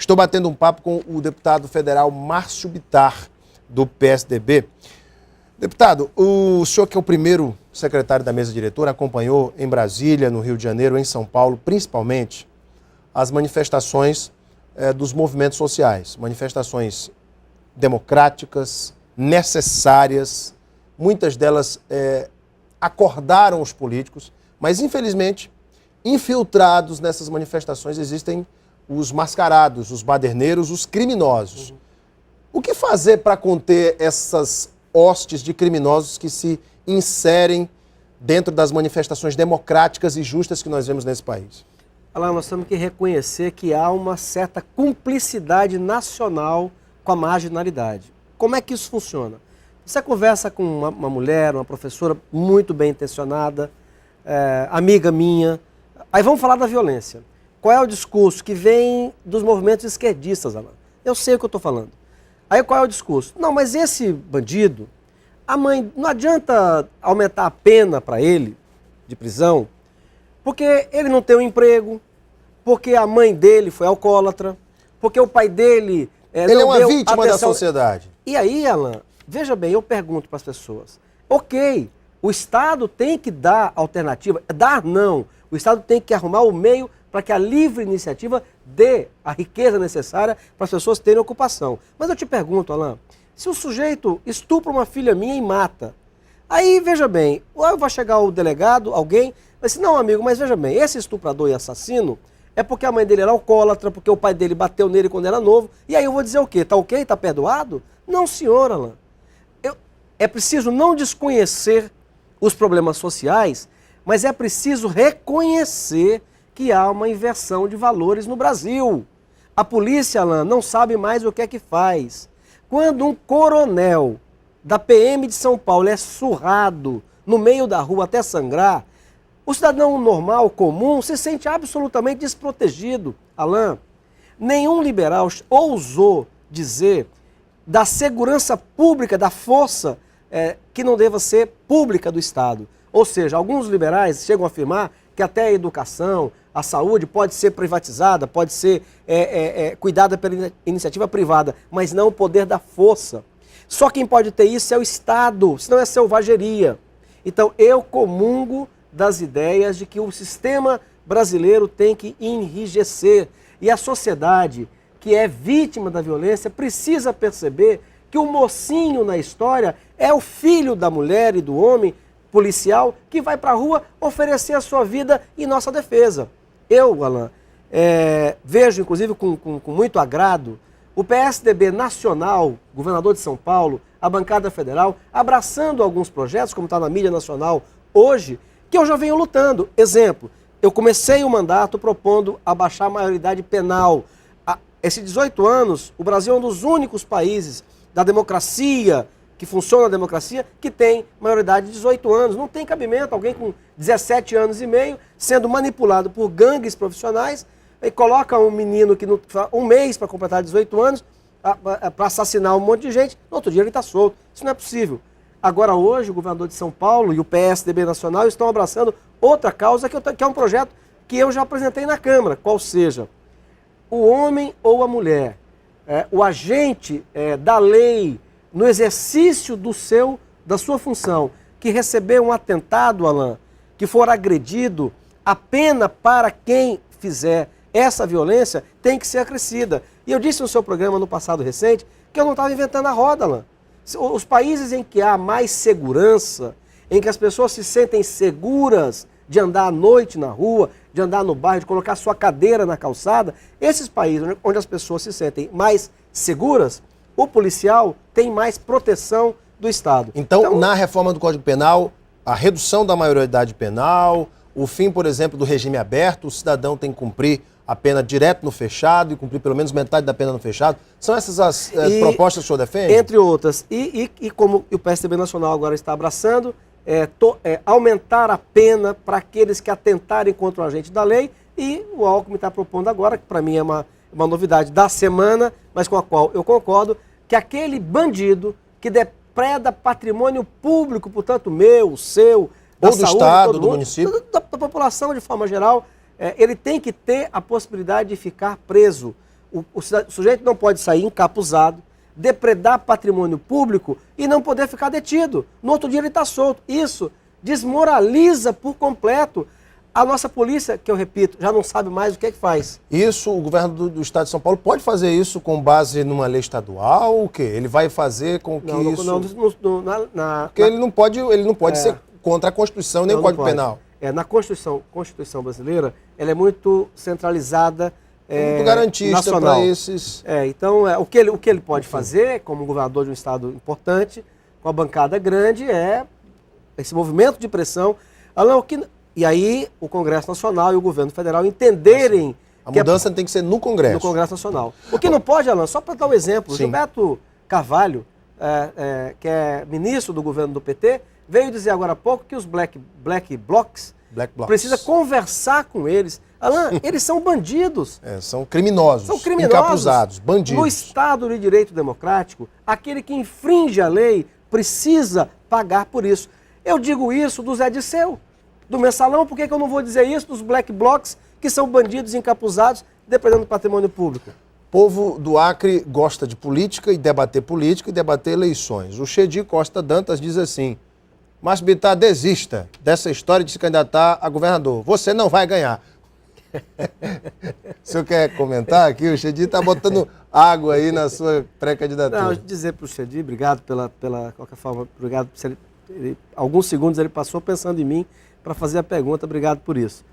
Estou batendo um papo com o deputado federal Márcio Bittar, do PSDB. Deputado, o senhor que é o primeiro secretário da mesa diretora acompanhou em Brasília, no Rio de Janeiro, em São Paulo, principalmente, as manifestações dos movimentos sociais, manifestações democráticas, necessárias, muitas delas acordaram os políticos, mas infelizmente, infiltrados nessas manifestações existem os mascarados, os baderneiros, os criminosos. O que fazer para conter essas hostes de criminosos que se inserem dentro das manifestações democráticas e justas que nós vemos nesse país? Alain, nós temos que reconhecer que há uma certa cumplicidade nacional com a marginalidade. Como é que isso funciona? Você conversa com uma mulher, uma professora muito bem intencionada, amiga minha, aí vamos falar da violência. Qual é o discurso que vem dos movimentos esquerdistas, Alain? Eu sei o que eu estou falando. Aí qual é o discurso? Não, mas esse bandido, a mãe, não adianta aumentar a pena para ele, de prisão, porque ele não tem um emprego, porque a mãe dele foi alcoólatra, porque o pai dele ele não é uma deu vítima atenção. da sociedade. E aí, Alain, veja bem, eu pergunto para as pessoas, ok, o Estado tem que dar alternativa, dar não, o Estado tem que arrumar o meio para que a livre iniciativa dê a riqueza necessária para as pessoas terem ocupação. Mas eu te pergunto, Alain, se o sujeito estupra uma filha minha e mata, aí, veja bem, vai chegar o delegado, alguém, vai dizer, não, amigo, mas veja bem, esse estuprador e assassino é porque a mãe dele era alcoólatra, porque o pai dele bateu nele quando era novo, e aí eu vou dizer o quê? Tá ok? Tá perdoado? Não, senhor, Alain. É preciso não desconhecer os problemas sociais, mas é preciso reconhecer que há uma inversão de valores no Brasil. A polícia, Alain, não sabe mais o que é que faz. Quando um coronel da PM de São Paulo é surrado no meio da rua até sangrar, o cidadão normal, comum, se sente absolutamente desprotegido. Alain, nenhum liberal ousou dizer da segurança pública, da força que não deva ser pública do Estado. Ou seja, alguns liberais chegam a afirmar que até a educação, a saúde pode ser privatizada, pode ser cuidada pela iniciativa privada, mas não o poder da força. Só quem pode ter isso é o Estado, senão é selvageria. Então eu comungo das ideias de que o sistema brasileiro tem que enrijecer. E a sociedade que é vítima da violência precisa perceber que o mocinho na história é o filho da mulher e do homem policial que vai para a rua oferecer a sua vida em nossa defesa. Eu, Alain, vejo, inclusive, com muito agrado, o PSDB nacional, governador de São Paulo, a bancada federal, abraçando alguns projetos, como está na mídia nacional hoje, que eu já venho lutando. Exemplo, eu comecei o mandato propondo abaixar a maioridade penal. Esses 18 anos, o Brasil é um dos únicos países da democracia, que funciona a democracia, que tem maioridade de 18 anos. Não tem cabimento alguém com 17 anos e meio sendo manipulado por gangues profissionais e coloca um menino que um mês para completar 18 anos para assassinar um monte de gente, no outro dia ele está solto. Isso não é possível. Agora hoje o governador de São Paulo e o PSDB nacional estão abraçando outra causa que é um projeto que eu já apresentei na Câmara, qual seja, o homem ou a mulher, o agente da lei, no exercício da sua função, que receber um atentado, Alain, que for agredido, a pena para quem fizer essa violência tem que ser acrescida. E eu disse no seu programa no passado recente que eu não estava inventando a roda, Alain. Os países em que há mais segurança, em que as pessoas se sentem seguras de andar à noite na rua, de andar no bairro, de colocar sua cadeira na calçada, esses países onde as pessoas se sentem mais seguras, o policial tem mais proteção do Estado. Então, na reforma do Código Penal, a redução da maioridade penal, o fim, por exemplo, do regime aberto, o cidadão tem que cumprir a pena direto no fechado e cumprir pelo menos metade da pena no fechado. São essas as propostas que o senhor defende? Entre outras. E como o PSDB Nacional agora está abraçando, aumentar a pena para aqueles que atentarem contra o agente da lei, e o Alckmin está propondo agora, que para mim é uma novidade da semana, mas com a qual eu concordo, que aquele bandido que depreda patrimônio público, portanto meu, seu, da ou do saúde, Estado, do município, da população de forma geral, ele tem que ter a possibilidade de ficar preso. O sujeito não pode sair encapuzado, depredar patrimônio público e não poder ficar detido. No outro dia ele está solto. Isso desmoraliza por completo a nossa polícia, que eu repito, já não sabe mais o que é que faz. Isso, o governo do Estado de São Paulo pode fazer isso com base numa lei estadual ou o quê? Ele vai fazer com que Porque ele não pode ser contra a Constituição nem o Código Penal. Na Constituição brasileira, ela é muito centralizada, muito garantista para esses... Então, o que ele pode fazer, como governador de um estado importante, com a bancada grande, é esse movimento de pressão. E aí o Congresso Nacional e o governo federal entenderem... A mudança tem que ser no Congresso. No Congresso Nacional. O que não pode, Alan, só para dar um exemplo, Gilberto Carvalho, que é ministro do governo do PT, veio dizer agora há pouco que os Black Blocs precisa conversar com eles. Alan, eles são bandidos. São criminosos. São criminosos. Encapuzados, bandidos. No Estado de Direito Democrático, aquele que infringe a lei precisa pagar por isso. Eu digo isso do Zé Disseu, do Mensalão, por que eu não vou dizer isso dos Black Blocs, que são bandidos encapuzados, depredando do patrimônio público? O povo do Acre gosta de política e debater eleições. O Chedi Costa Dantas diz assim: Márcio Bittar, desista dessa história de se candidatar a governador. Você não vai ganhar. O senhor quer comentar aqui? O Chedi está botando água aí na sua pré-candidatura. Não, dizer para o Chedi, obrigado pela qualquer forma, obrigado por alguns segundos ele passou pensando em mim para fazer a pergunta, obrigado por isso.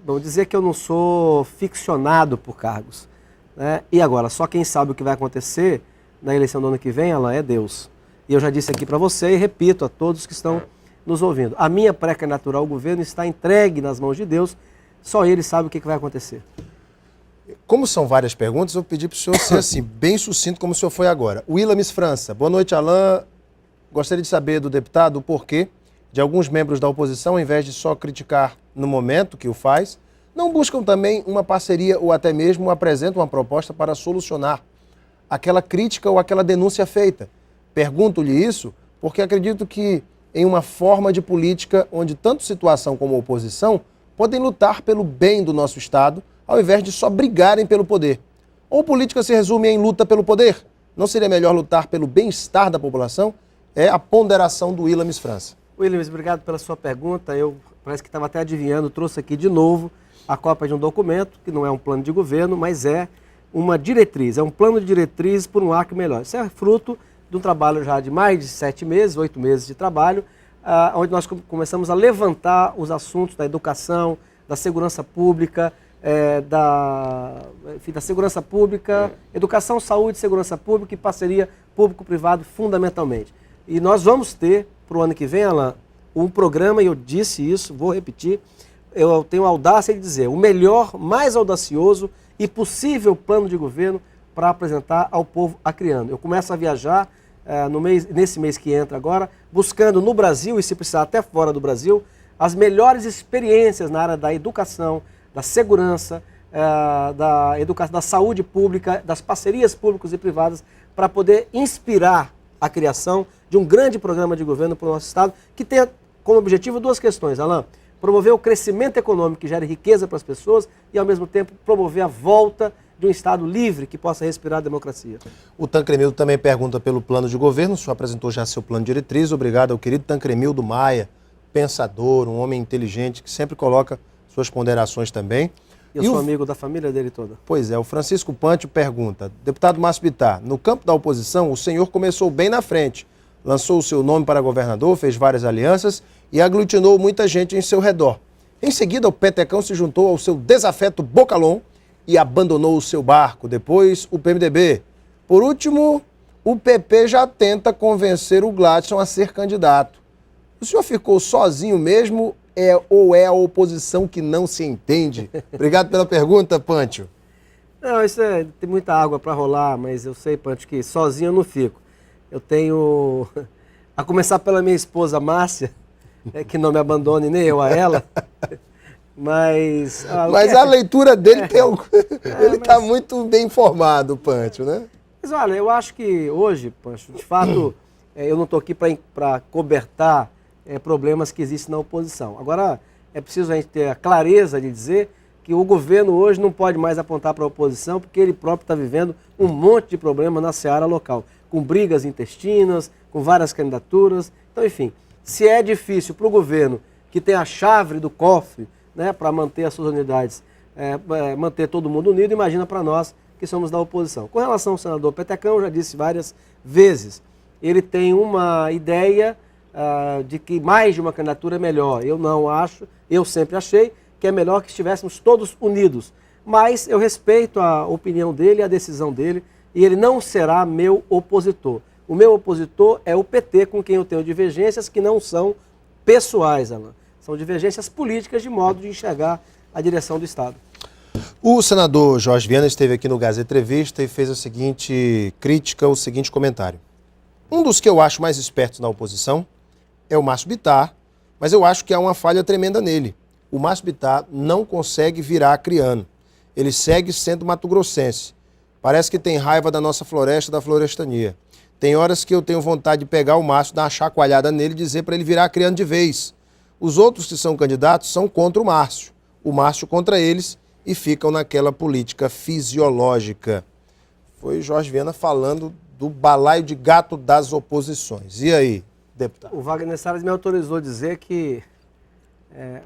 Bom, dizer que eu não sou ficcionado por cargos, né? E agora, só quem sabe o que vai acontecer na eleição do ano que vem, Alan, é Deus. E eu já disse aqui para você e repito a todos que estão nos ouvindo. A minha pré-candidatura ao governo está entregue nas mãos de Deus, só Ele sabe o que vai acontecer. Como são várias perguntas, eu pedi para o senhor ser assim, bem sucinto como o senhor foi agora. Willamis França, boa noite, Alain. Gostaria de saber do deputado o porquê de alguns membros da oposição, ao invés de só criticar no momento que o faz, não buscam também uma parceria ou até mesmo apresentam uma proposta para solucionar aquela crítica ou aquela denúncia feita. Pergunto-lhe isso porque acredito que em uma forma de política onde tanto situação como oposição podem lutar pelo bem do nosso Estado, ao invés de só brigarem pelo poder. Ou política se resume em luta pelo poder? Não seria melhor lutar pelo bem-estar da população? É a ponderação do Willamis França. Willamis, obrigado pela sua pergunta. Eu parece que estava até adivinhando, trouxe aqui de novo a cópia de um documento, que não é um plano de governo, mas é uma diretriz, é um plano de diretriz por um Acre melhor. Isso é fruto de um trabalho já de mais de 7 meses, 8 meses de trabalho, onde nós começamos a levantar os assuntos da educação, da segurança pública, da segurança pública, educação, saúde, segurança pública e parceria público-privado fundamentalmente. E nós vamos ter, para o ano que vem, Alain, um programa, e eu disse isso, vou repetir, eu tenho a audácia de dizer, o melhor, mais audacioso e possível plano de governo para apresentar ao povo acreano. Eu começo a viajar nesse mês que entra agora, buscando no Brasil, e se precisar até fora do Brasil, as melhores experiências na área da educação, da segurança, da saúde pública, das parcerias públicas e privadas, para poder inspirar a criação de um grande programa de governo para o nosso Estado, que tenha como objetivo duas questões, Alain: promover o crescimento econômico que gere riqueza para as pessoas e, ao mesmo tempo, promover a volta de um Estado livre que possa respirar a democracia. O Tancremildo também pergunta pelo plano de governo. O senhor apresentou já seu plano de diretriz. Obrigado ao querido Tancremildo Maia, pensador, um homem inteligente que sempre coloca suas ponderações também. Eu sou amigo da família dele toda. Pois é, o Francisco Pantio pergunta: deputado Márcio Bittar, no campo da oposição, o senhor começou bem na frente, lançou o seu nome para governador, fez várias alianças e aglutinou muita gente em seu redor. Em seguida, o petecão se juntou ao seu desafeto Bocalon e abandonou o seu barco. Depois, o PMDB. Por último, o PP já tenta convencer o Gladson a ser candidato. O senhor ficou sozinho mesmo ou é a oposição que não se entende? Obrigado pela pergunta, Pantio. Não, tem muita água para rolar, mas eu sei, Pantio, que sozinho eu não fico. Eu tenho, a começar pela minha esposa Márcia, que não me abandone nem eu a ela, mas a leitura dele ele está muito bem informado, Pantio, né? Mas olha, eu acho que hoje, Pantio, de fato, eu não estou aqui para cobertar problemas que existem na oposição. Agora, é preciso a gente ter a clareza de dizer que o governo hoje não pode mais apontar para a oposição, porque ele próprio está vivendo um monte de problema na seara local, com brigas intestinas, com várias candidaturas. Então, enfim, se é difícil para o governo, que tem a chave do cofre, né, para manter as suas unidades, manter todo mundo unido, imagina para nós que somos da oposição. Com relação ao senador Petecão, eu já disse várias vezes, ele tem uma ideia de que mais de uma candidatura é melhor. Eu não acho, eu sempre achei que é melhor que estivéssemos todos unidos. Mas eu respeito a opinião dele, a decisão dele, e ele não será meu opositor. O meu opositor é o PT, com quem eu tenho divergências que não são pessoais, Alain. São divergências políticas de modo de enxergar a direção do Estado. O senador Jorge Viana esteve aqui no Gazeta Entrevista e fez a seguinte crítica, o seguinte comentário. Um dos que eu acho mais espertos na oposição é o Márcio Bittar, mas eu acho que há uma falha tremenda nele. O Márcio Bittar não consegue virar acriano. Ele segue sendo mato-grossense. Parece que tem raiva da nossa floresta, da florestania. Tem horas que eu tenho vontade de pegar o Márcio, dar uma chacoalhada nele e dizer para ele virar acriano de vez. Os outros que são candidatos são contra o Márcio contra eles e ficam naquela política fisiológica. Foi Jorge Viana falando do balaio de gato das oposições. E aí, deputado? O Wagner Salles me autorizou a dizer que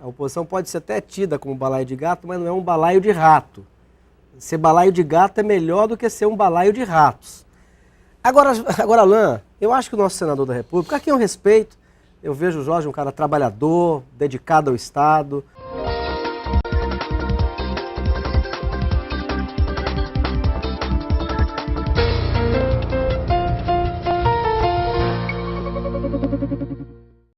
a oposição pode ser até tida como balaio de gato, mas não é um balaio de rato. Ser balaio de gato é melhor do que ser um balaio de ratos. Agora, Alain, eu acho que o nosso senador da República, a quem eu respeito, eu vejo o Jorge um cara trabalhador, dedicado ao Estado.